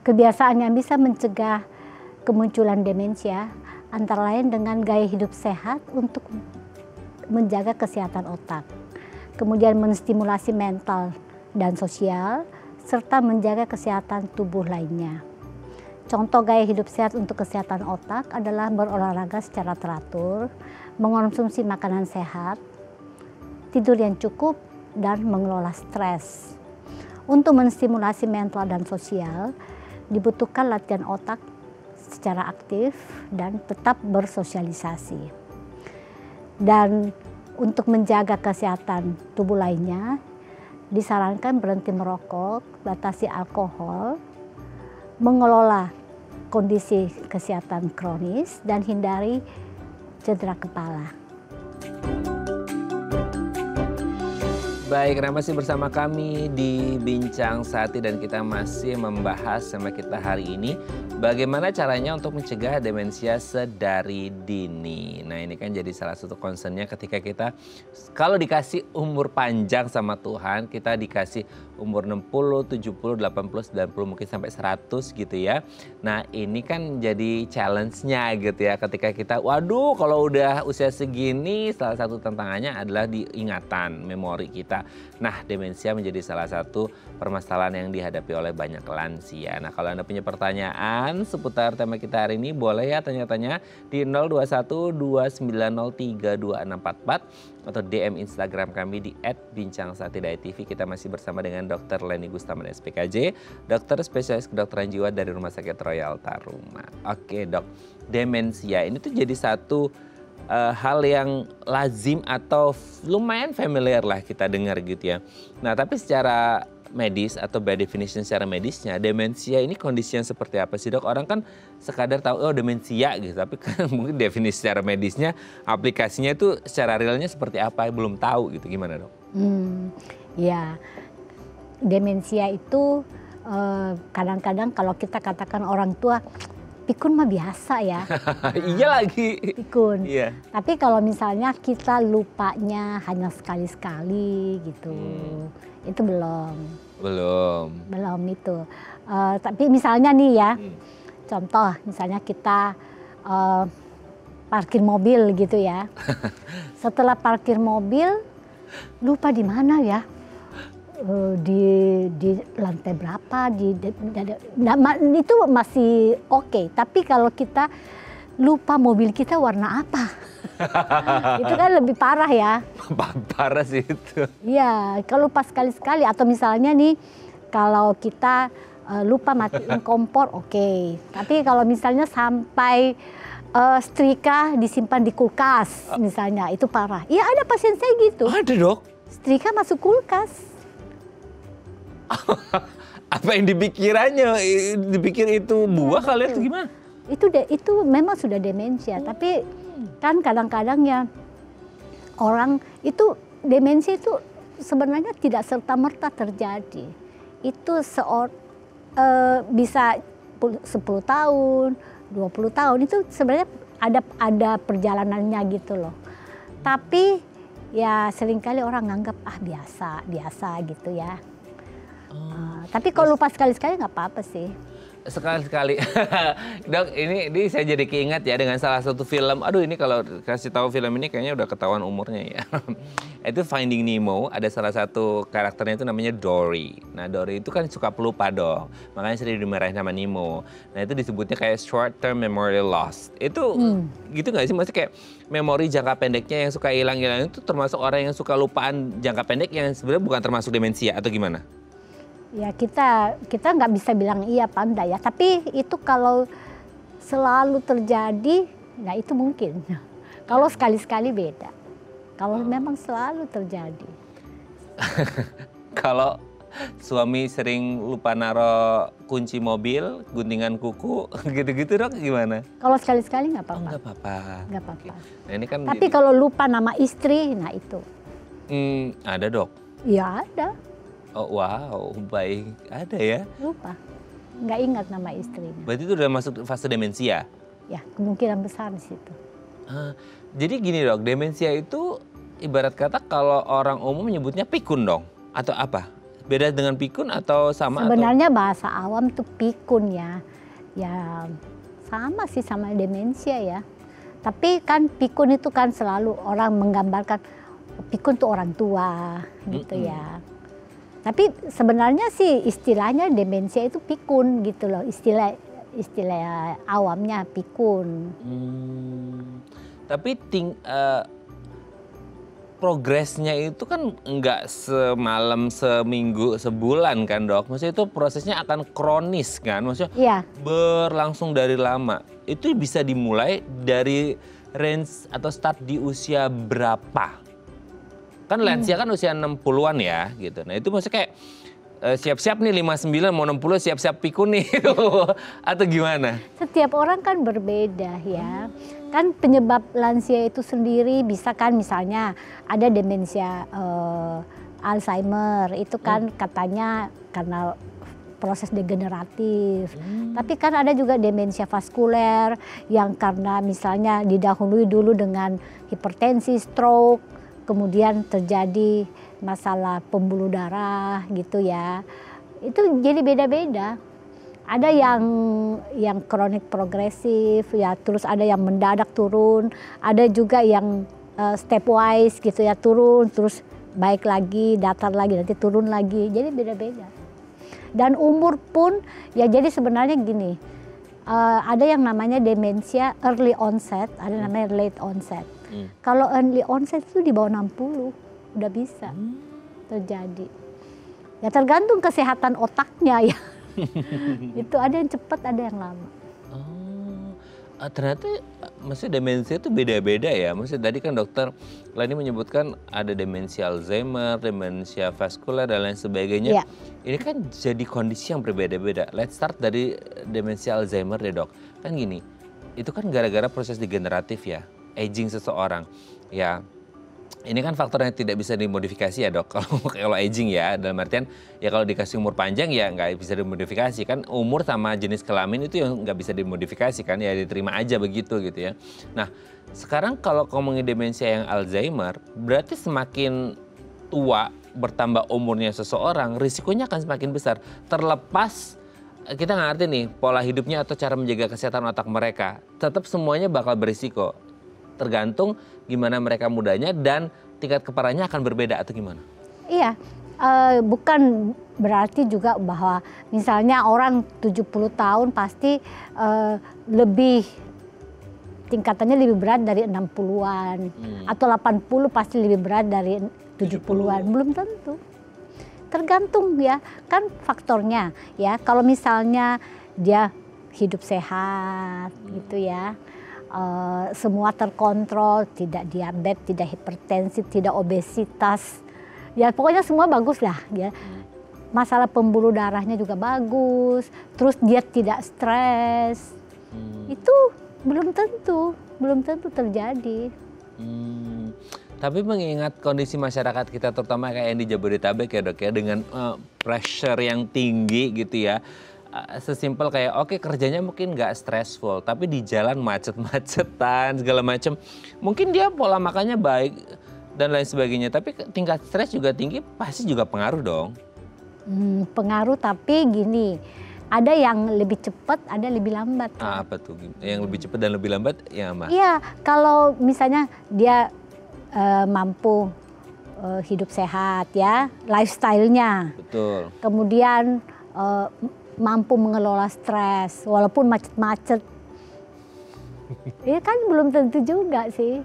Kebiasaan yang bisa mencegah kemunculan demensia antara lain dengan gaya hidup sehat untuk menjaga kesehatan otak, kemudian menstimulasi mental dan sosial, serta menjaga kesehatan tubuh lainnya. Contoh gaya hidup sehat untuk kesehatan otak adalah berolahraga secara teratur, mengonsumsi makanan sehat, tidur yang cukup, dan mengelola stres. Untuk menstimulasi mental dan sosial, dibutuhkan latihan otak secara aktif dan tetap bersosialisasi. Dan untuk menjaga kesehatan tubuh lainnya, disarankan berhenti merokok, batasi alkohol, mengelola kondisi kesehatan kronis, dan hindari cedera kepala. Baik, masih bersama kami di Bincang Sati dan kita masih membahas sama kita hari ini bagaimana caranya untuk mencegah demensia sedari dini. Nah, ini kan jadi salah satu concernnya ketika kita kalau dikasih umur panjang sama Tuhan, kita dikasih umur 60, 70, 80, 90 mungkin sampai 100 gitu ya. Nah, ini kan jadi challenge-nya gitu ya ketika kita waduh kalau udah usia segini salah satu tantangannya adalah diingatan memori kita. Nah, demensia menjadi salah satu permasalahan yang dihadapi oleh banyak lansia. Nah, kalau Anda punya pertanyaan seputar tema kita hari ini, boleh ya tanya-tanya di 021 2903 2644 atau DM Instagram kami di @bincang_sati_tv. Kita masih bersama dengan Dr. Leni Gustaman SPKJ, dokter spesialis kedokteran jiwa dari Rumah Sakit Royal Taruma. Oke, Dok, demensia ini tuh jadi satu hal yang lazim atau lumayan familiar lah kita dengar gitu ya. Nah, tapi secara medis atau by definition secara medisnya, demensia ini kondisi yang seperti apa sih, Dok? Orang kan sekadar tahu oh demensia gitu, tapi kan mungkin definisi secara medisnya, aplikasinya itu secara realnya seperti apa belum tahu gitu. Gimana, Dok? Ya, demensia itu kadang-kadang kalau kita katakan orang tua pikun mah biasa ya. Iya lagi. Pikun. Iya. Tapi kalau misalnya kita lupanya hanya sekali-sekali gitu, itu belum. Belum itu. Tapi misalnya nih ya, contoh misalnya kita parkir mobil gitu ya. Setelah parkir mobil, lupa di mana ya. Di lantai berapa, itu masih oke. Tapi kalau kita lupa mobil kita warna apa, itu kan lebih parah ya. Parah sih itu. Iya, kalau lupa sekali-sekali atau misalnya nih kalau kita lupa matiin kompor oke. Tapi kalau misalnya sampai setrika disimpan di kulkas misalnya, itu parah. Iya, ada pasien saya gitu. Ada, Dok? Setrika masuk kulkas. Apa yang dipikirannya? Dipikir itu buah kali itu gimana? Itu memang sudah demensia, tapi kan kadang-kadang ya orang itu demensia itu sebenarnya tidak serta-merta terjadi. Itu bisa 10 tahun, 20 tahun itu sebenarnya ada perjalanannya gitu loh. Tapi ya seringkali orang nganggap biasa gitu ya. Tapi kalau lupa sekali-sekali nggak apa-apa sih. Sekali-sekali. Dok, ini saya jadi keingat ya dengan salah satu film. Aduh, ini kalau kasih tahu film ini kayaknya udah ketahuan umurnya ya. Itu Finding Nemo, ada salah satu karakternya itu namanya Dory. Nah, Dory itu kan suka pelupa, Dok. Makanya sering dimarahin sama Nemo. Nah, itu disebutnya kayak short term memory loss. Itu gitu nggak sih? Maksudnya kayak memori jangka pendeknya yang suka hilang-hilang itu termasuk orang yang suka lupaan jangka pendek yang sebenarnya bukan termasuk demensia atau gimana? Ya kita nggak bisa bilang iya apa enggak ya, tapi itu kalau selalu terjadi, nah itu mungkin. Kalau sekali-sekali beda, kalau memang selalu terjadi. Kalau suami sering lupa naro kunci mobil, guntingan kuku, gitu-gitu, Dok, gimana? Kalau sekali-sekali nggak apa-apa. Nggak apa-apa. Nggak apa-apa. Nah, ini kan tapi kalau lupa nama istri, nah itu. Ada, Dok? Ya ada. Oh wow, baik. Ada ya? Lupa, nggak ingat nama istrinya. Berarti itu udah masuk fase demensia? Ya, kemungkinan besar di situ. Jadi gini, Dok, demensia itu ibarat kata kalau orang umum menyebutnya pikun dong? Atau apa? Beda dengan pikun atau sama? Sebenarnya bahasa awam tuh pikun ya. Ya sama sih sama demensia ya. Tapi kan pikun itu kan selalu orang menggambarkan pikun tuh orang tua gitu ya. Tapi sebenarnya sih istilahnya demensia itu pikun gitu loh. Istilah awamnya pikun. Tapi progresnya itu kan nggak semalam, seminggu, sebulan kan dok? Maksudnya itu prosesnya akan kronis kan? Maksudnya berlangsung dari lama. Itu bisa dimulai dari range atau start di usia berapa? Kan lansia kan usia 60-an ya gitu. Nah itu maksudnya kayak siap-siap nih 59 mau 60 siap-siap pikun nih atau gimana? Setiap orang kan berbeda ya. Kan penyebab lansia itu sendiri bisa kan misalnya ada demensia Alzheimer itu kan katanya karena proses degeneratif. Tapi kan ada juga demensia vaskuler yang karena misalnya didahului dulu dengan hipertensi, stroke, kemudian terjadi masalah pembuluh darah gitu ya. Itu jadi beda-beda. Ada yang kronik progresif ya, terus ada yang mendadak turun, ada juga yang stepwise gitu ya, turun terus baik lagi, datar lagi, nanti turun lagi. Jadi beda-beda. Dan umur pun ya jadi sebenarnya gini. Ada yang namanya demensia early onset, ada namanya late onset. Kalau early onset itu di bawah 60 udah bisa terjadi. Ya tergantung kesehatan otaknya ya. Itu ada yang cepat, ada yang lama. Ternyata maksudnya demensia itu beda-beda ya. Maksudnya tadi kan dokter Lani menyebutkan ada demensia Alzheimer, demensia vaskuler dan lain sebagainya. Ya. Ini kan jadi kondisi yang berbeda-beda. Let's start dari demensia Alzheimer deh dok. Kan gini, itu kan gara-gara proses degeneratif ya, aging seseorang. Ya, ini kan faktor yang tidak bisa dimodifikasi ya dok, kalau aging ya, dalam artian ya kalau dikasih umur panjang ya nggak bisa dimodifikasi kan, umur sama jenis kelamin itu yang nggak bisa dimodifikasi kan, ya diterima aja begitu gitu ya. Nah sekarang kalau ngomongin demensia yang Alzheimer, berarti semakin tua bertambah umurnya seseorang, risikonya akan semakin besar. Terlepas kita nggak ngerti nih pola hidupnya atau cara menjaga kesehatan otak mereka, tetap semuanya bakal berisiko. Tergantung gimana mereka mudanya dan tingkat keparahannya akan berbeda atau gimana? Iya, bukan berarti juga bahwa misalnya orang 70 tahun pasti lebih tingkatannya lebih berat dari 60-an atau 80 pasti lebih berat dari 70-an. Belum tentu. Tergantung ya, kan faktornya ya. Kalau misalnya dia hidup sehat gitu ya. Semua terkontrol, tidak diabetes, tidak hipertensi, tidak obesitas. Ya pokoknya semua bagus lah ya. Masalah pembuluh darahnya juga bagus, terus dia tidak stres. Itu belum tentu terjadi. Tapi mengingat kondisi masyarakat kita terutama kayak yang di Jabodetabek ya dok ya, dengan pressure yang tinggi gitu ya. Sesimpel kayak oke kerjanya mungkin nggak stressful, tapi di jalan macet-macetan segala macam, mungkin dia pola makannya baik dan lain sebagainya, tapi tingkat stres juga tinggi, pasti juga pengaruh dong. Pengaruh, tapi gini, ada yang lebih cepat, ada lebih lambat. Apa tuh? Yang lebih cepat dan lebih lambat ya mah? Iya, kalau misalnya dia mampu hidup sehat ya, lifestyle-nya. Betul. Kemudian mampu mengelola stres walaupun macet-macet. Ya kan belum tentu juga sih.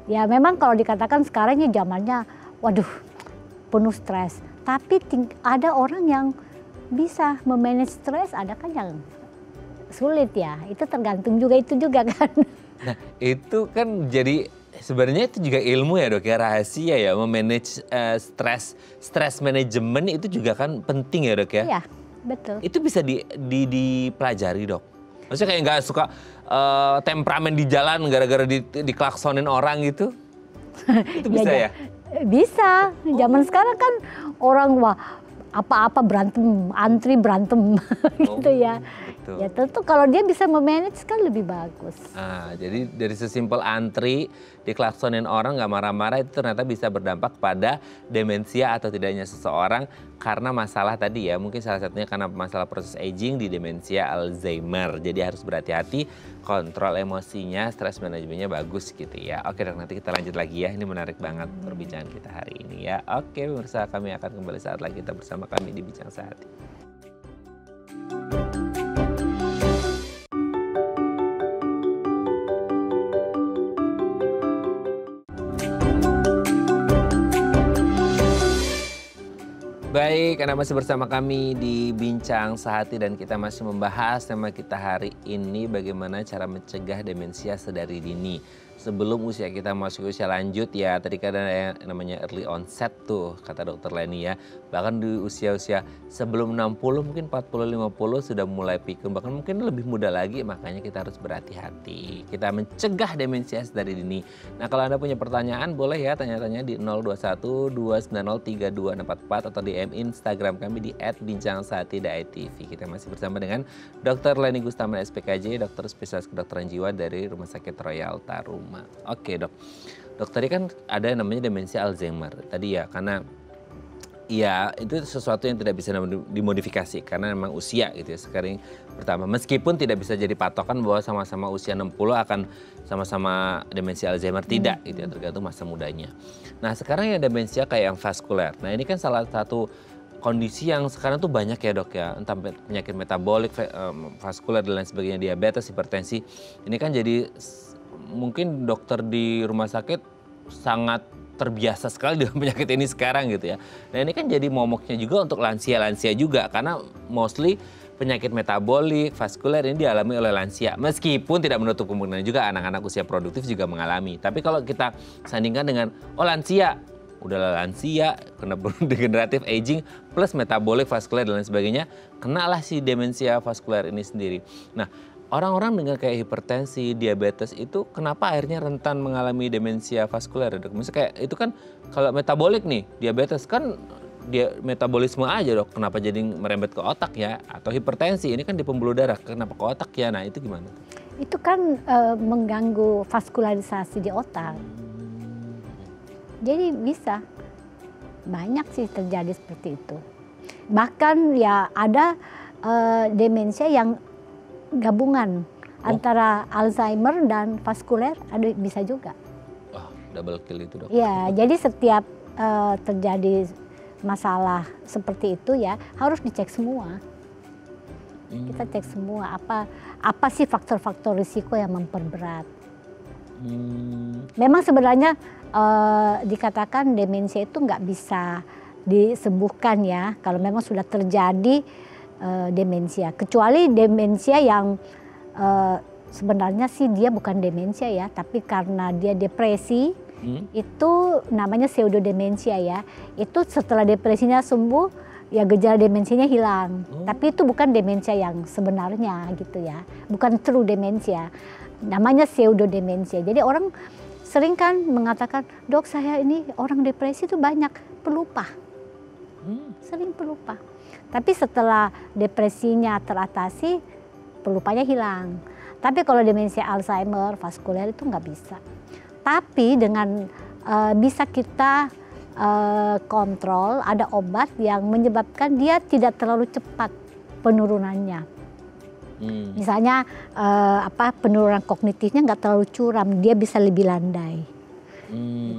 Ya memang kalau dikatakan sekarang ini zamannya waduh penuh stres. Tapi ada orang yang bisa memanage stres, ada kan yang sulit ya. Itu tergantung juga itu juga kan. Nah, itu kan jadi sebenarnya itu juga ilmu ya dok ya, rahasia ya, memanage stress management itu juga kan penting ya dok ya? Iya, betul. Itu bisa dipelajari dok? Maksudnya kayak nggak suka temperamen di jalan gara-gara diklaksonin orang gitu? Itu bisa ya? Bisa, zaman sekarang kan orang wah apa-apa berantem, antri berantem gitu ya. Betul. Ya tentu kalau dia bisa memanage kan lebih bagus. Jadi dari sesimpel antri, diklaksonin orang nggak marah-marah itu ternyata bisa berdampak pada demensia atau tidaknya seseorang karena masalah tadi ya, mungkin salah satunya karena masalah proses aging di demensia Alzheimer. Jadi harus berhati-hati, kontrol emosinya, stres manajemennya bagus gitu ya. Oke dok, nanti kita lanjut lagi ya, ini menarik banget perbincangan kita hari ini ya. Oke pemirsa, kami akan kembali saat lagi, kita bersama kami di Bincang Sehati. Baik, Anda masih bersama kami di Bincang Sehati dan kita masih membahas tema kita hari ini bagaimana cara mencegah demensia sedari dini. Sebelum usia kita masuk usia lanjut ya, tadi kan ada yang namanya early onset tuh kata dokter Leni ya. Bahkan di usia-usia sebelum 60 mungkin 40-50 sudah mulai pikun, bahkan mungkin lebih muda lagi, makanya kita harus berhati-hati. Kita mencegah demensia sedari dini. Nah kalau Anda punya pertanyaan boleh ya tanya-tanya di 021-290-3244 atau DM Instagram kami di @bincangSehati.tv. Kita masih bersama dengan Dr. Leni Gustaman SPKJ, dokter spesialis kedokteran jiwa dari Rumah Sakit Royal Taruma. Oke dok, tadi kan ada yang namanya demensia Alzheimer tadi ya, karena ya itu sesuatu yang tidak bisa dimodifikasi karena memang usia gitu ya sekarang pertama. Meskipun tidak bisa jadi patokan bahwa sama-sama usia 60 akan sama-sama demensia Alzheimer, tidak gitu ya, tergantung masa mudanya. Nah sekarang ya demensia kayak yang vaskuler. Nah ini kan salah satu kondisi yang sekarang tuh banyak ya dok ya, entah penyakit metabolik, vaskuler dan lain sebagainya, diabetes, hipertensi. Ini kan jadi mungkin dokter di rumah sakit sangat terbiasa sekali dengan penyakit ini sekarang gitu ya. Nah ini kan jadi momoknya juga untuk lansia-lansia juga, karena mostly penyakit metabolik, vaskuler ini dialami oleh lansia. Meskipun tidak menutup kemungkinan juga anak-anak usia produktif juga mengalami. Tapi kalau kita sandingkan dengan lansia, udahlah lansia, kena degeneratif aging plus metabolik, vaskuler dan lain sebagainya, kenalah si demensia vaskuler ini sendiri. Nah orang-orang dengan kayak hipertensi, diabetes itu kenapa akhirnya rentan mengalami demensia vaskuler? Misalnya kayak itu kan kalau metabolik nih, diabetes kan dia metabolisme aja dok, kenapa jadi merembet ke otak ya? Atau hipertensi ini kan di pembuluh darah, kenapa ke otak ya? Nah itu gimana? Itu kan mengganggu vaskularisasi di otak. Jadi bisa, banyak sih terjadi seperti itu. Bahkan ya ada demensia yang gabungan antara Alzheimer dan vaskuler, ada bisa juga. Wah, double kill itu dok. Ya, jadi setiap terjadi masalah seperti itu ya harus dicek semua. Kita cek semua apa sih faktor-faktor risiko yang memperberat. Memang sebenarnya dikatakan demensia itu nggak bisa disembuhkan ya kalau memang sudah terjadi demensia, kecuali demensia yang sebenarnya sih dia bukan demensia ya, tapi karena dia depresi, itu namanya pseudodemensia ya. Itu setelah depresinya sembuh, ya gejala demensianya hilang. Tapi itu bukan demensia yang sebenarnya gitu ya, bukan true demensia. Namanya pseudodemensia. Jadi orang sering kan mengatakan, dok saya ini orang depresi itu banyak pelupa, sering pelupa. Tapi setelah depresinya teratasi, pelupanya hilang. Tapi kalau demensia Alzheimer, vaskuler itu nggak bisa. Tapi dengan bisa kita kontrol, ada obat yang menyebabkan dia tidak terlalu cepat penurunannya. Misalnya penurunan kognitifnya nggak terlalu curam, dia bisa lebih landai.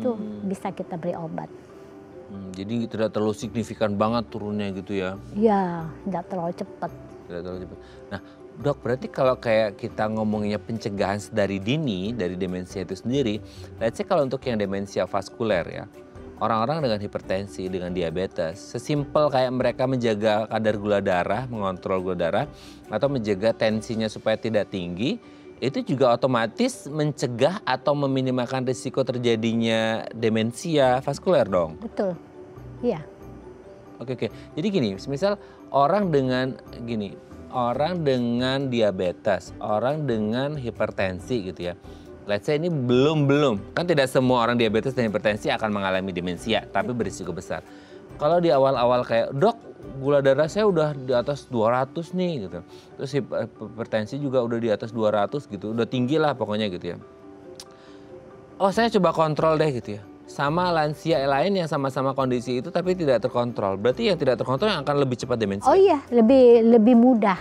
Itu bisa kita beri obat. Jadi tidak terlalu signifikan banget turunnya gitu ya? Iya, nggak terlalu cepat. Tidak terlalu cepat. Nah dok, berarti kalau kayak kita ngomonginnya pencegahan dari dini, dari demensia itu sendiri, let's say kalau untuk yang demensia vaskuler ya, orang-orang dengan hipertensi, dengan diabetes, sesimpel kayak mereka menjaga kadar gula darah, mengontrol gula darah, atau menjaga tensinya supaya tidak tinggi, itu juga otomatis mencegah atau meminimalkan risiko terjadinya demensia vaskuler dong? Betul, iya. Oke. Jadi gini, misal orang dengan diabetes, orang dengan hipertensi gitu ya. Let's say ini belum, kan tidak semua orang diabetes dan hipertensi akan mengalami demensia, tapi berisiko besar. Kalau di awal-awal kayak, dok gula darah saya udah di atas 200 nih gitu. Terus hipertensi juga udah di atas 200 gitu, udah tinggi lah pokoknya gitu ya. Oh saya coba kontrol deh gitu ya. Sama lansia lain yang sama-sama kondisi itu tapi tidak terkontrol. Berarti yang tidak terkontrol yang akan lebih cepat demensia? Oh iya, lebih mudah.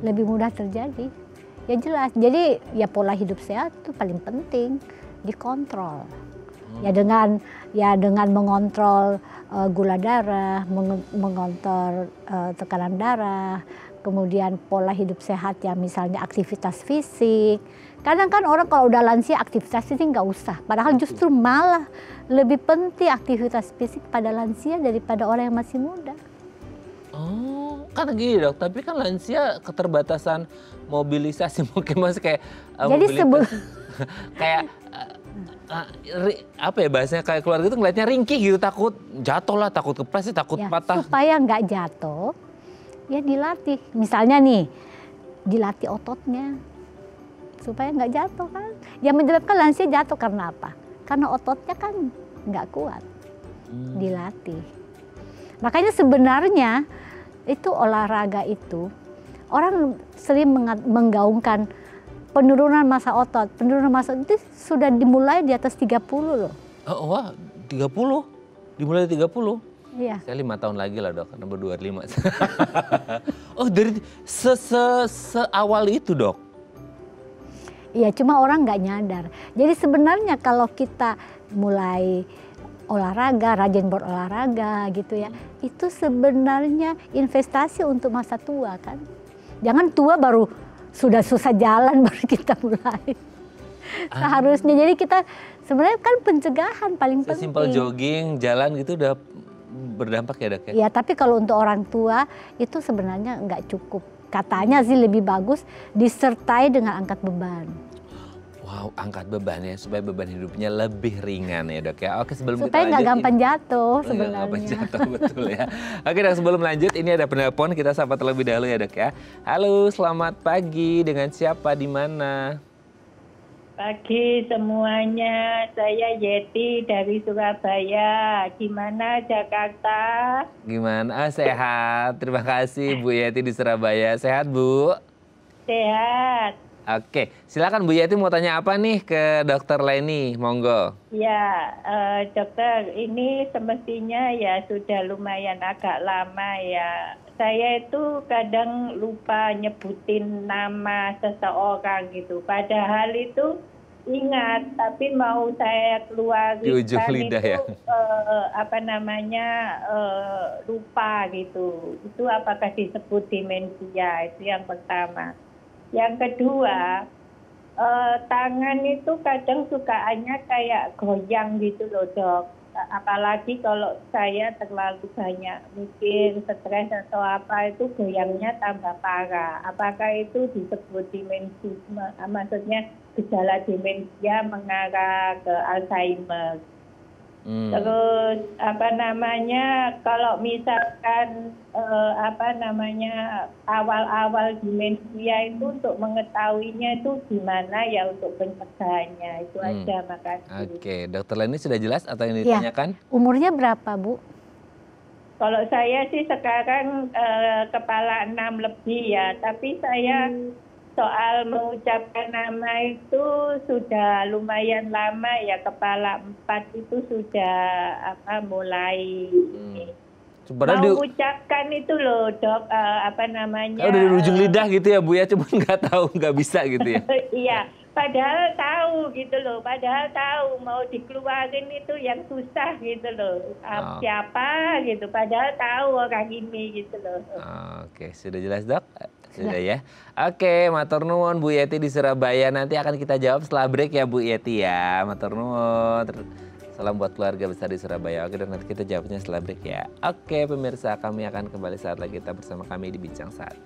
Lebih mudah terjadi. Ya jelas, jadi ya pola hidup sehat itu paling penting, dikontrol. Ya dengan mengontrol gula darah, mengontrol tekanan darah, kemudian pola hidup sehat ya misalnya aktivitas fisik. Kadang kan orang kalau udah lansia aktivitas fisik nggak usah, padahal justru malah lebih penting aktivitas fisik pada lansia daripada orang yang masih muda. Oh, kan gini dok, tapi kan lansia keterbatasan mobilisasi mungkin masih kayak Jadi kayak apa ya bahasanya, kayak keluarga itu ngeliatnya ringkih gitu, takut jatuh lah, takut kepleset, takut ya, patah. supaya nggak jatuh, ya dilatih. Misalnya nih, dilatih ototnya supaya nggak jatuh kan. Yang menyebabkan lansia jatuh karena apa? Karena ototnya kan nggak kuat, dilatih. Makanya sebenarnya itu olahraga itu, orang sering menggaungkan penurunan massa otot. Penurunan massa otot itu sudah dimulai di atas 30 loh. Oh wah, 30? Dimulai 30? Iya. Saya 5 tahun lagi lah dok, nomor 25. Oh dari seawal itu dok? Iya, cuma orang nggak nyadar. Jadi sebenarnya kalau kita mulai olahraga, rajin berolahraga gitu ya, itu sebenarnya investasi untuk masa tua kan. Jangan tua baru sudah susah jalan baru kita mulai. Seharusnya jadi kita sebenarnya kan pencegahan paling penting. Sesimpel jogging, jalan gitu udah berdampak ya dok ya? Ya tapi kalau untuk orang tua itu sebenarnya nggak cukup. Katanya sih lebih bagus disertai dengan angkat beban. Wow, angkat beban ya supaya beban hidupnya lebih ringan ya dok ya. Oke sebelum supaya kita nggak gampang jatuh sebenarnya. Nggak gampang jatuh betul ya. Oke dok sebelum lanjut ini ada penelpon, kita sapa terlebih dahulu ya dok ya. Halo selamat pagi, dengan siapa di mana? Pagi semuanya, saya Yeti dari Surabaya. Gimana Jakarta? Gimana? Sehat, terima kasih Bu Yeti di Surabaya. Sehat Bu? Sehat. Oke, silakan Bu Yeti mau tanya apa nih ke Dokter Leni, monggo. Ya, dokter, ini semestinya ya sudah lumayan agak lama ya. Saya itu kadang lupa nyebutin nama seseorang gitu. Padahal itu ingat, tapi mau saya keluarkan Di ujung lidah itu, ya? lupa gitu. Itu apakah disebut demensia? Itu yang pertama. Yang kedua, tangan itu kadang sukaannya kayak goyang gitu loh dok. Apalagi kalau saya terlalu banyak mikir, stres atau apa itu goyangnya tambah parah. Apakah itu disebut demensia? Maksudnya gejala demensia mengarah ke Alzheimer. Terus kalau misalkan awal-awal demensia itu untuk mengetahuinya itu gimana ya untuk pencegahannya itu aja, makasih. Oke, Dokter Leni sudah jelas atau yang ditanyakan? Ya, umurnya berapa Bu? Kalau saya sih sekarang kepala 6 lebih ya, tapi saya soal mengucapkan nama itu sudah lumayan lama ya, kepala 4 itu sudah mulai mengucapkan itu loh dok, Oh dari ujung lidah gitu ya Bu ya, cuma nggak tahu, nggak bisa gitu ya? Iya, padahal tahu gitu loh, mau dikeluarin itu yang susah gitu loh, siapa gitu, padahal tahu orang ini gitu loh. Oke, sudah jelas dok? Sudah ya. Oke, matur nuwun Bu Yeti di Surabaya. Nanti akan kita jawab setelah break ya Bu Yeti ya. Matur nuwun. Salam buat keluarga besar di Surabaya. Oke, dan nanti kita jawabnya setelah break ya. Oke, pemirsa, kami akan kembali saat lagi, kita bersama kami di Bincang Saat.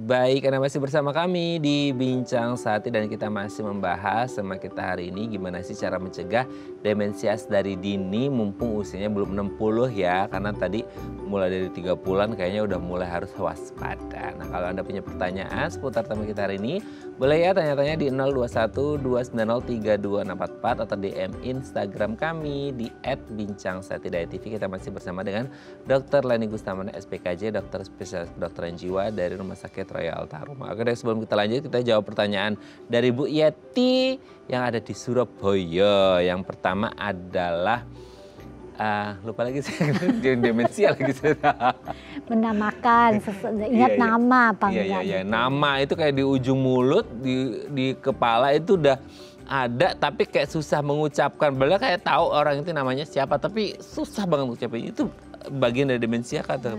Baik, Anda masih bersama kami di Bincang Sati dan kita masih membahas sama kita hari ini gimana sih cara mencegah demensia dari dini mumpung usianya belum 60 ya. Karena tadi mulai dari 30-an kayaknya udah mulai harus waspada. Nah, kalau Anda punya pertanyaan seputar tema kita hari ini, boleh ya tanya-tanya di 0212903244 atau DM Instagram kami di @bincang_sati_tv. Kita masih bersama dengan Dr. Leni Gustamana SPKJ, dokter spesialis kedokteran jiwa dari Rumah Sakit Royal Taruma. Oke deh, sebelum kita lanjut kita jawab pertanyaan dari Bu Yeti yang ada di Surabaya. Yang pertama adalah lupa lagi saya demensia lagi saya. Menamakan, ingat nama apa enggak? Iya, nama itu kayak di ujung mulut, di kepala itu udah ada tapi kayak susah mengucapkan. Padahal kayak tahu orang itu namanya siapa tapi susah banget mengucapkan. Itu bagian dari demensia kata?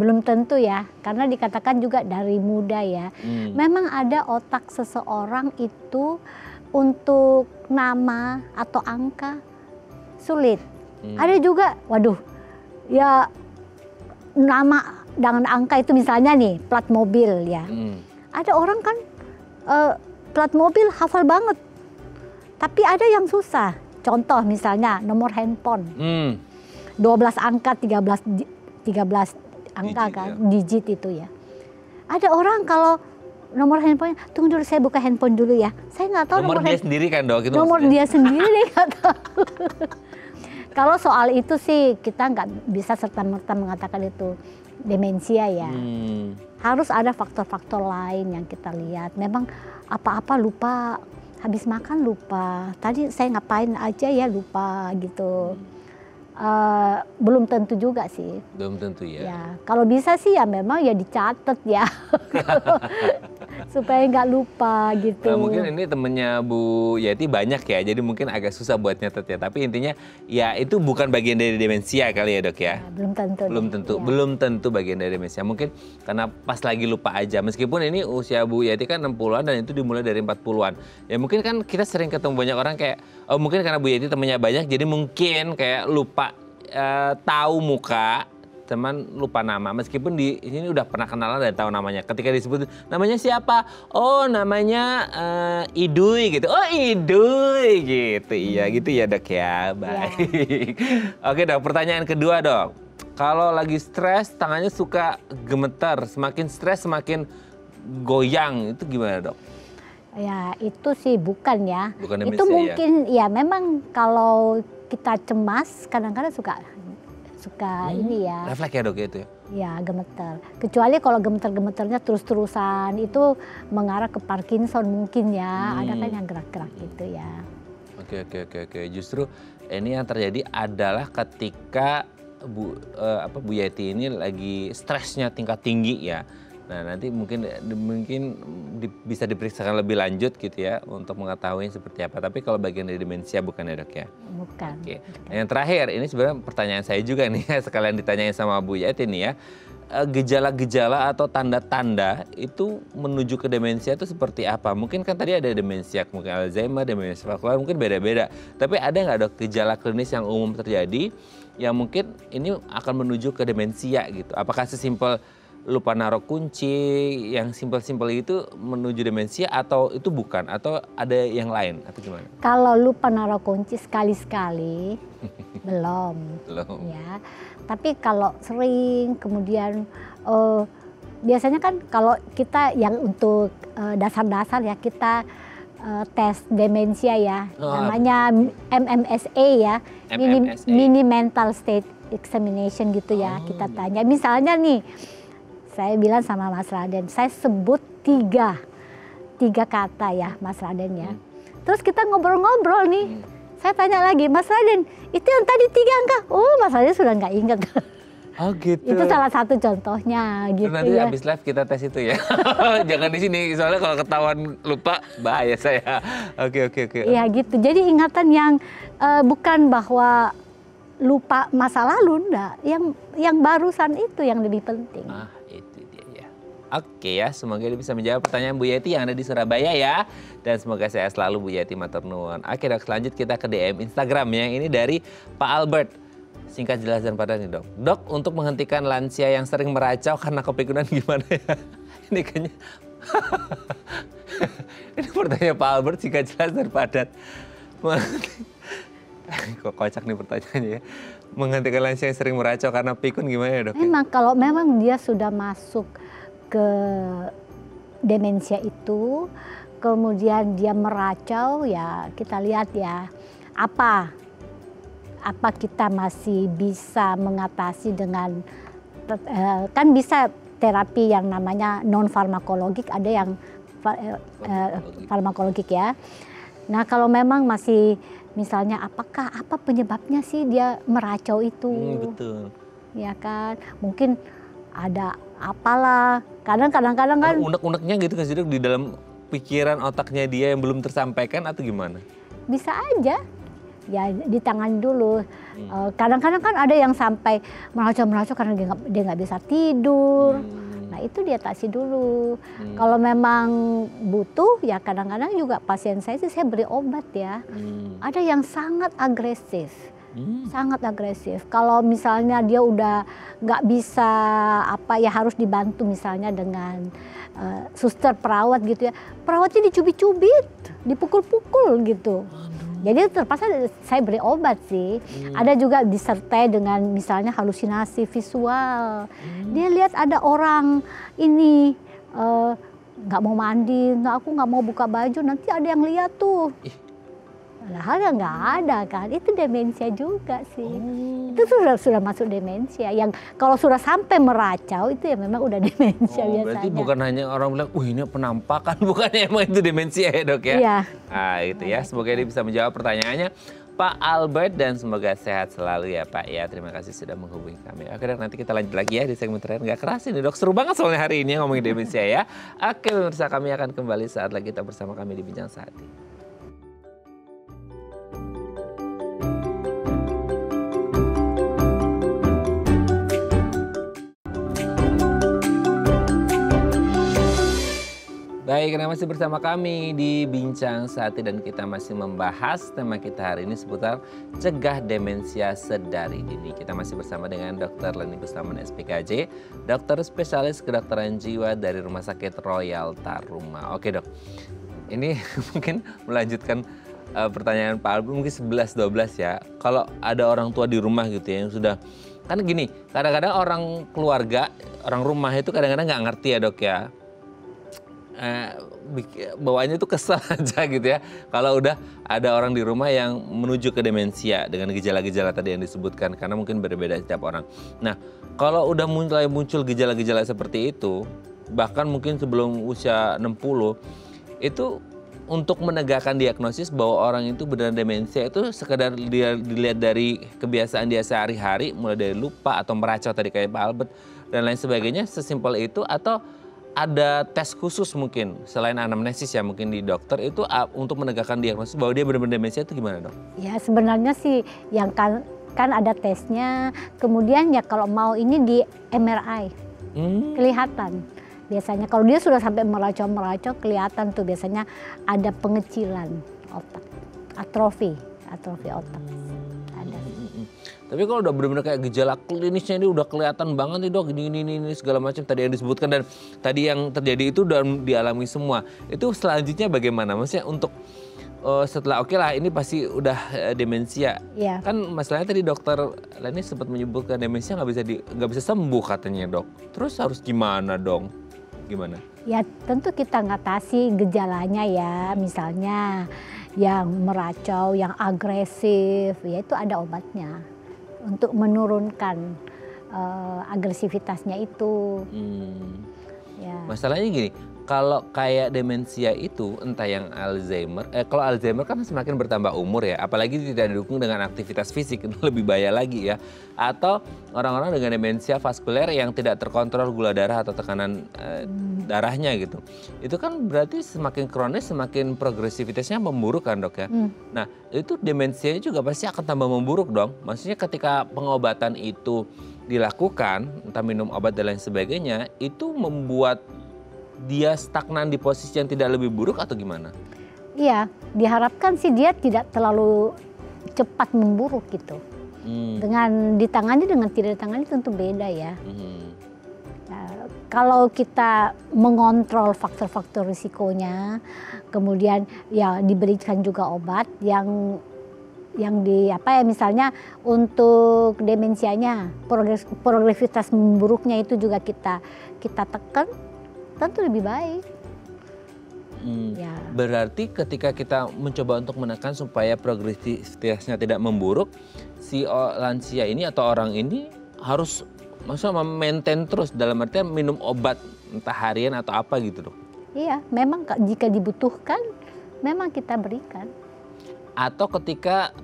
Belum tentu ya, karena dikatakan juga dari muda ya. Memang ada otak seseorang itu untuk nama atau angka sulit. Ada juga, waduh, ya nama dengan angka itu misalnya nih plat mobil ya. Ada orang kan plat mobil hafal banget, tapi ada yang susah. Contoh misalnya nomor handphone, 12 angka, 13 angka digit, kan, digit itu ya. Ada orang kalau nomor handphonenya, tunggu dulu saya buka handphone dulu ya. Saya nggak tahu nomor dia sendiri kan dok? Itu nomor dia sendiri nggak tahu. Kalau soal itu sih kita nggak bisa serta-merta mengatakan itu demensia ya. Harus ada faktor-faktor lain yang kita lihat. Memang apa-apa lupa, habis makan lupa. Tadi saya ngapain aja ya lupa gitu. Belum tentu juga sih. Belum tentu ya. Ya, kalau bisa sih ya memang ya dicatat ya. Supaya nggak lupa gitu. Nah, mungkin ini temennya Bu Yeti banyak ya, jadi mungkin agak susah buat nyatet ya. Tapi intinya ya itu bukan bagian dari demensia kali ya dok ya? Belum tentu. Belum tentu bagian dari demensia. Mungkin karena pas lagi lupa aja. Meskipun ini usia Bu Yeti kan 60-an dan itu dimulai dari 40-an. Ya mungkin kan kita sering ketemu banyak orang kayak, oh mungkin karena Bu Yeti temennya banyak, jadi mungkin kayak lupa tahu muka, teman lupa nama. Meskipun di sini udah pernah kenalan dan tahu namanya. Ketika disebut namanya siapa? Oh namanya Idui gitu. Oh Idui gitu. Iya gitu ya dok ya. Baik. Oke dok, pertanyaan kedua dok. Kalau lagi stres tangannya suka gemetar. Semakin stres semakin goyang. Itu gimana dok? Ya itu sih bukan ya. Bukan demensia, itu mungkin ya memang kalau kita cemas kadang-kadang suka ini ya. Refleks ya dok itu ya? Ya gemeter. Kecuali kalau gemeter-gemeternya terus-terusan itu mengarah ke Parkinson mungkin ya. Ada kan yang gerak-gerak gitu ya. Oke. Justru ini yang terjadi adalah ketika Bu Yeti ini lagi stresnya tingkat tinggi ya. Nah nanti mungkin bisa diperiksakan lebih lanjut gitu ya untuk mengetahui seperti apa. Tapi kalau bagian dari demensia bukan ya dok ya? Bukan. Oke. Nah, yang terakhir ini sebenarnya pertanyaan saya juga nih sekalian ditanyain sama Bu Yeti nih ya. Gejala-gejala atau tanda-tanda itu menuju ke demensia itu seperti apa? Mungkin kan tadi ada demensia, mungkin Alzheimer, demensia vaskular, mungkin beda-beda. Tapi ada nggak dok gejala klinis yang umum terjadi yang mungkin ini akan menuju ke demensia gitu? Apakah sesimpel lupa naruh kunci, yang simpel-simpel itu menuju demensia atau itu bukan? Atau ada yang lain atau gimana? Kalau lupa naruh kunci sekali-sekali belum. Ya. Tapi kalau sering kemudian biasanya kan kalau kita yang untuk dasar-dasar ya kita tes demensia ya. Namanya MMSA ya. Mini Mental State Examination gitu ya. Kita tanya misalnya nih, saya bilang sama Mas Raden, saya sebut tiga kata ya Mas Raden ya. Terus kita ngobrol-ngobrol nih. Saya tanya lagi, Mas Raden, itu yang tadi 3 angka? Oh Mas Raden sudah nggak ingat. Oh gitu. Itu salah satu contohnya gitu. Nanti ya. habis live kita tes itu ya. Jangan di sini, soalnya kalau ketahuan lupa bahaya saya. Oke. Iya gitu, jadi ingatan yang bukan bahwa lupa masa lalu, enggak. Yang barusan itu yang lebih penting. Itu dia ya. Oke ya, semoga bisa menjawab pertanyaan Bu Yeti yang ada di Surabaya ya. Dan semoga saya selalu Bu Yeti matur nuwun. Oke dok, selanjut kita ke DM Instagram ya. Ini dari Pak Albert. Singkat, jelas dan padat nih dok. Dok, untuk menghentikan lansia yang sering meracau karena kepikunan gimana ya? Ini kayaknya ini pertanyaan Pak Albert singkat jelas dan padat. Kok kocak nih pertanyaannya ya. Menghentikan lansia yang sering meracau karena pikun gimana ya, Dok? Memang kalau memang dia sudah masuk ke demensia itu, kemudian dia meracau, ya kita lihat ya apa kita masih bisa mengatasi dengan kan bisa terapi yang namanya non farmakologik, ada yang farmakologik ya. Nah kalau memang masih misalnya apa penyebabnya sih dia meracau itu? Betul. Ya kan, mungkin ada apalah. Kadang-kadang kan unek-uneknya gitu kan sih, Dok, di dalam pikiran otaknya dia yang belum tersampaikan atau gimana? Bisa aja. Ya ditangani dulu. Kadang-kadang kan ada yang sampai meracau karena dia nggak bisa tidur. Nah itu dia atasi dulu. Kalau memang butuh ya kadang-kadang juga pasien saya sih saya beri obat ya. Ada yang sangat agresif. Sangat agresif. Kalau misalnya dia udah nggak bisa ya harus dibantu misalnya dengan suster perawat gitu ya. Perawatnya dicubit-cubit, dipukul-pukul gitu. Jadi terpaksa saya beri obat sih. Ada juga disertai dengan misalnya halusinasi visual. Dia lihat ada orang ini nggak mau mandi, aku nggak mau buka baju, nanti ada yang lihat tuh. Padahal ya nggak ada kan, itu demensia juga sih. Itu sudah masuk demensia. Yang kalau sudah sampai meracau itu ya memang udah demensia biasanya. Berarti bukan hanya orang bilang, ini penampakan, bukannya emang itu demensia ya, Dok ya? Iya. Nah itu ya, semoga ini bisa menjawab pertanyaannya Pak Albert dan semoga sehat selalu ya Pak ya. Terima kasih sudah menghubungi kami. Oke Dok, nanti kita lanjut lagi ya di segmen terakhir. Nggak keras ini Dok, seru banget soalnya hari ini ngomongin demensia ya. Oke pemirsa, kami akan kembali saat lagi kita bersama kami di Bincang Sehati. Baik, karena masih bersama kami di Bincang Sehati dan kita masih membahas tema kita hari ini seputar cegah demensia sedari dini. Kita masih bersama dengan Dr. Leni Gustaman SPKJ, dokter spesialis kedokteran jiwa dari Rumah Sakit Royal Taruma. Oke Dok, ini mungkin melanjutkan pertanyaan Pak Albert mungkin 11-12 ya. Kalau ada orang tua di rumah gitu ya yang sudah, kan gini, kadang-kadang orang keluarga, orang rumah itu kadang-kadang nggak ngerti ya Dok ya. Bawaannya itu kesel aja gitu ya. Kalau udah ada orang di rumah yang menuju ke demensia dengan gejala-gejala tadi yang disebutkan, karena mungkin berbeda setiap orang. Nah, kalau udah muncul gejala-gejala seperti itu, bahkan mungkin sebelum usia 60, itu untuk menegakkan diagnosis bahwa orang itu benar demensia itu sekedar dilihat dari kebiasaan dia sehari-hari, mulai dari lupa atau meracau tadi kayak Pak Albert dan lain sebagainya, sesimpel itu, atau ada tes khusus mungkin selain anamnesis ya mungkin di dokter itu untuk menegakkan diagnosis bahwa dia benar-benar demensia itu gimana Dok? Ya sebenarnya sih yang kan ada tesnya, kemudian ya kalau mau ini di MRI kelihatan. Biasanya kalau dia sudah sampai meracau kelihatan tuh biasanya ada pengecilan otak, atrofi otak. Ada. Tapi kalau udah benar-benar kayak gejala klinisnya ini udah kelihatan banget nih Dok, ini segala macam tadi yang disebutkan dan tadi yang terjadi itu udah dialami semua. Itu selanjutnya bagaimana? Maksudnya untuk setelah oke lah ini pasti udah demensia. Ya. Kan masalahnya tadi dokter Leni sempat menyebutkan demensia nggak bisa sembuh katanya Dok. Terus harus gimana dong? Gimana? Ya tentu kita ngatasi gejalanya ya, misalnya yang meracau, yang agresif, ya itu ada obatnya untuk menurunkan agresivitasnya itu. Ya. Masalahnya gini, kalau kayak demensia itu entah yang Alzheimer, kalau Alzheimer kan semakin bertambah umur ya, apalagi tidak didukung dengan aktivitas fisik itu lebih bahaya lagi ya. Atau orang-orang dengan demensia vaskuler yang tidak terkontrol gula darah atau tekanan darahnya gitu. Itu kan berarti semakin kronis semakin progresivitasnya memburuk kan Dok ya. Nah itu demensianya juga pasti akan tambah memburuk dong. Maksudnya ketika pengobatan itu dilakukan, entah minum obat dan lain sebagainya, itu membuat dia stagnan di posisi yang tidak lebih buruk atau gimana? Iya, diharapkan sih dia tidak terlalu cepat memburuk gitu. Dengan ditangani dengan tidak ditangani tentu beda ya. kalau kita mengontrol faktor-faktor risikonya, kemudian ya diberikan juga obat yang di misalnya untuk demensianya progresivitas memburuknya itu juga kita tekan, tentu lebih baik. Ya. Berarti ketika kita mencoba untuk menekan supaya progresivitasnya tidak memburuk, si lansia ini atau orang ini harus maintain terus, dalam artian minum obat entah harian atau apa gitu dok? Iya, memang jika dibutuhkan memang kita berikan. Atau ketika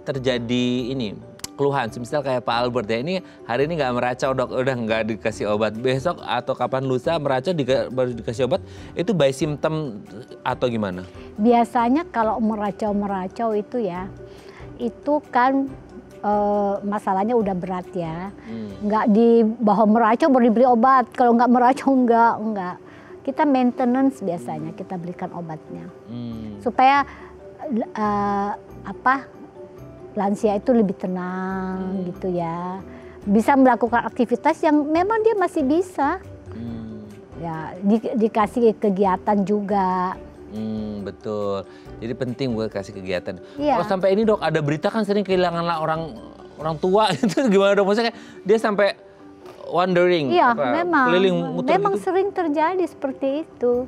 terjadi keluhan, misal kayak Pak Albert ya, ini hari ini nggak meracau dok, udah nggak dikasih obat, besok atau kapan lusa meracau baru dikasih obat, itu by symptom atau gimana? Biasanya kalau meracau itu ya, itu kan masalahnya udah berat ya, nggak di bahwa meracau baru diberi obat, kalau nggak meracau enggak. Kita maintenance biasanya kita berikan obatnya, supaya lansia itu lebih tenang gitu ya, bisa melakukan aktivitas yang memang dia masih bisa, ya dikasih kegiatan juga. Betul. Jadi penting buat kasih kegiatan. Iya. Kalau sampai ini dok, ada berita kan sering kehilangan orang tua itu gimana dok? Maksudnya dia sampai wandering, iya, keliling muter memang gitu. sering terjadi seperti itu.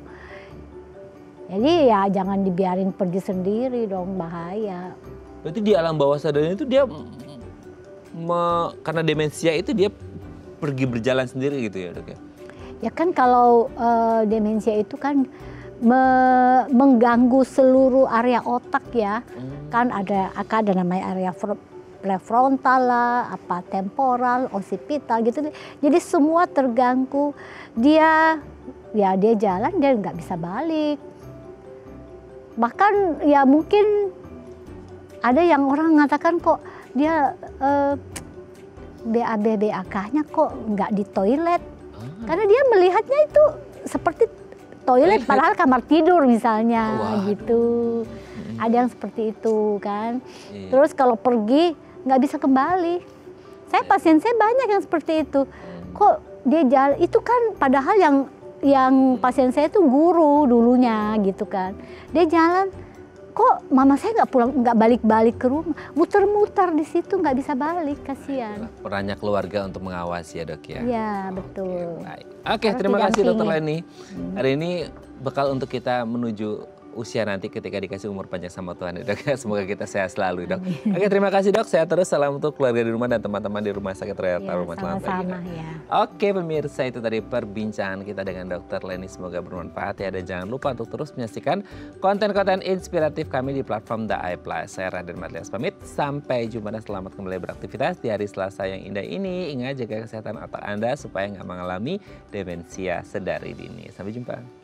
Jadi ya jangan dibiarin pergi sendiri dong, bahaya. Berarti di alam bawah sadarnya itu dia karena demensia itu dia pergi berjalan sendiri gitu ya dok ya? Ya kan kalau demensia itu kan mengganggu seluruh area otak ya, kan ada namanya area prefrontal lah, temporal, occipital gitu. Jadi semua terganggu. Dia jalan dia nggak bisa balik. Bahkan ya mungkin ada yang orang mengatakan kok dia BAK-nya kok nggak di toilet, karena dia melihatnya itu seperti toilet padahal kamar tidur misalnya. Gitu. Ada yang seperti itu kan. Terus kalau pergi nggak bisa kembali. Pasien saya banyak yang seperti itu. Kok dia jalan, itu kan padahal yang pasien saya itu guru dulunya gitu kan. Dia jalan, kok mama saya nggak balik-balik ke rumah, muter-muter di situ nggak bisa balik, kasihan. Perannya keluarga untuk mengawasi ya dok ya. Iya betul. Oke, terima kasih dokter Leni. Hari ini bekal untuk kita menuju usia nanti ketika dikasih umur panjang sama Tuhan ya dok. Semoga kita sehat selalu dok. Oke, terima kasih dok. Sehat terus. Salam untuk keluarga di rumah dan teman-teman di rumah sakit Royal Rumah. Sama-sama ya. Oke pemirsa, itu tadi perbincangan kita dengan Dr. Leni. Semoga bermanfaat ya. Dan jangan lupa untuk terus menyaksikan konten-konten inspiratif kami di platform The Eye Plus. Saya Raden Matlias pamit. Sampai jumpa dan selamat kembali beraktivitas di hari Selasa yang indah ini. Ingat jaga kesehatan otak Anda supaya nggak mengalami demensia sedari dini. Sampai jumpa.